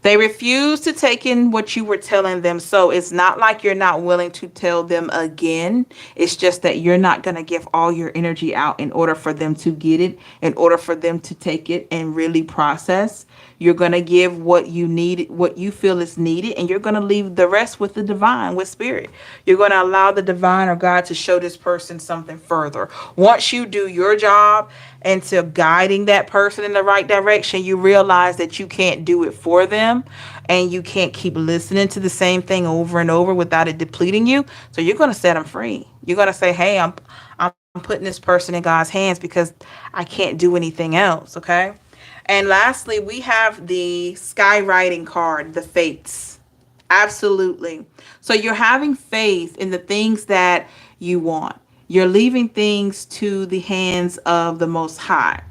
They refuse to take in what you were telling them. So it's not like you're not willing to tell them again. It's just that you're not going to give all your energy out in order for them to get it, in order for them to take it and really process. You're going to give what you need, what you feel is needed, and you're going to leave the rest with the divine, with spirit. You're going to allow the divine or God to show this person something further. Once you do your job into guiding that person in the right direction, you realize that you can't do it for them, and you can't keep listening to the same thing over and over without it depleting you. So you're going to set them free. You're going to say, hey, I'm putting this person in God's hands because I can't do anything else. Okay. And lastly, we have the skywriting card, the fates. Absolutely. So you're having faith in the things that you want. You're leaving things to the hands of the Most High.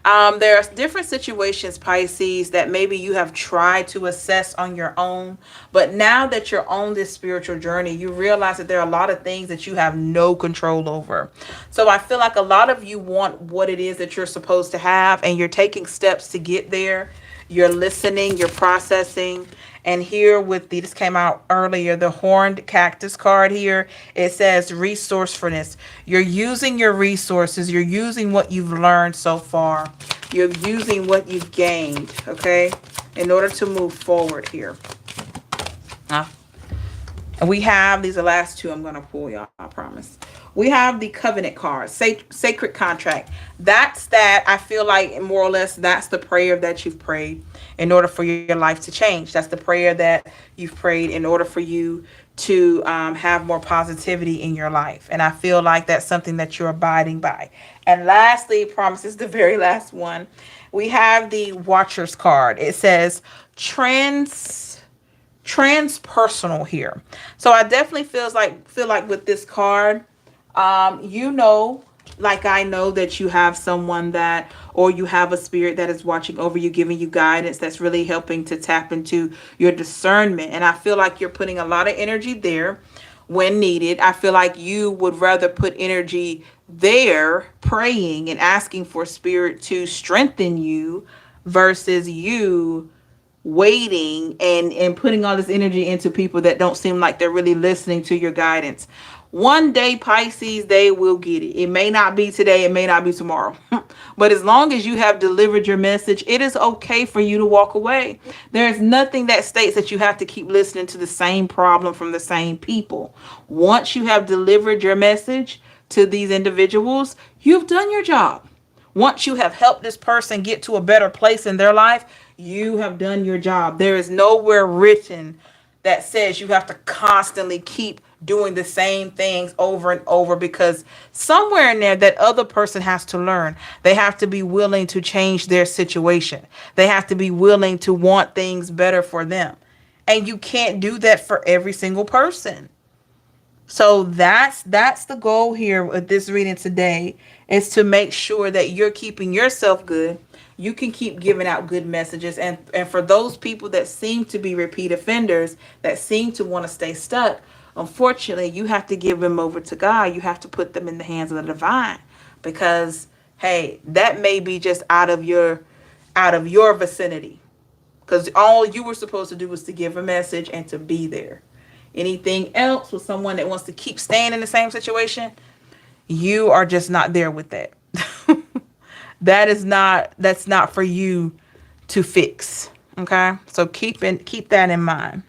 There are different situations, Pisces, that maybe you have tried to assess on your own. But now that you're on this spiritual journey, you realize that there are a lot of things that you have no control over. So I feel like a lot of you want what it is that you're supposed to have, and you're taking steps to get there. You're listening, you're processing. And here with this came out earlier, the horned cactus card here, it says resourcefulness. You're using your resources. You're using what you've learned so far. You're using what you've gained, okay, in order to move forward here. And we have, these are the last two I'm going to pull, y'all, I promise. We have the covenant card, sacred contract. That's that. I feel like more or less that's the prayer that you've prayed in order for your life to change. That's the prayer that you've prayed in order for you to have more positivity in your life. And I feel like that's something that you're abiding by. And lastly, promise is the very last one. We have the Watcher's card. It says transpersonal here. So I definitely feel like with this card, you know, like I know that you have someone that, or you have a spirit that is watching over you, giving you guidance, that's really helping to tap into your discernment. And I feel like you're putting a lot of energy there. when needed. I feel like you would rather put energy there praying and asking for spirit to strengthen you versus you waiting and putting all this energy into people that don't seem like they're really listening to your guidance. One day, Pisces, they will get it. It may not be today, it may not be tomorrow. But as long as you have delivered your message, it is okay for you to walk away. There is nothing that states that you have to keep listening to the same problem from the same people. Once you have delivered your message to these individuals, you've done your job. Once you have helped this person get to a better place in their life, you have done your job. There is nowhere written that says you have to constantly keep doing the same things over and over, because somewhere in there that other person has to learn. They have to be willing to change their situation. They have to be willing to want things better for them. And you can't do that for every single person. So that's the goal here with this reading today, is to make sure that you're keeping yourself good. You can keep giving out good messages. And for those people that seem to be repeat offenders, that seem to want to stay stuck, unfortunately, you have to give them over to God. You have to put them in the hands of the divine, because hey, that may be just out of your vicinity. Because all you were supposed to do was to give a message and to be there. Anything else with someone that wants to keep staying in the same situation, you are just not there with that. That's not for you to fix. Okay? So keep that in mind.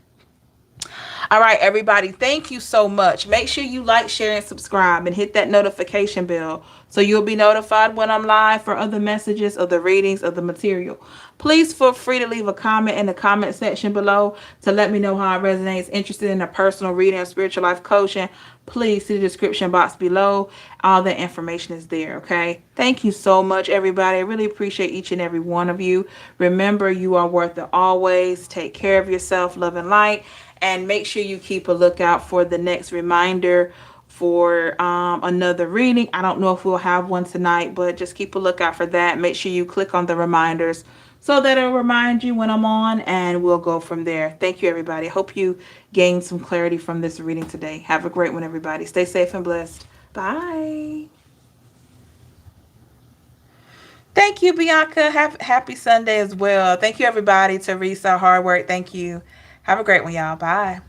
All right, everybody, thank you so much. Make sure you like, share, and subscribe, and hit that notification bell so you'll be notified when I'm live for other messages, of the readings, of the material. Please feel free to leave a comment in the comment section below to let me know how it resonates. Interested in a personal reading or spiritual life coaching, please see the description box below. All the information is there, okay? Thank you so much, everybody. I really appreciate each and every one of you. Remember, you are worth it always. Take care of yourself, love and light. And make sure you keep a lookout for the next reminder for another reading. I don't know if we'll have one tonight, but just keep a lookout for that. Make sure you click on the reminders so that it'll remind you when I'm on, and we'll go from there. Thank you, everybody. Hope you gained some clarity from this reading today. Have a great one, everybody. Stay safe and blessed. Bye. Thank you, Bianca. Happy Sunday as well. Thank you, everybody. Teresa, hard work. Thank you. Have a great one, y'all. Bye.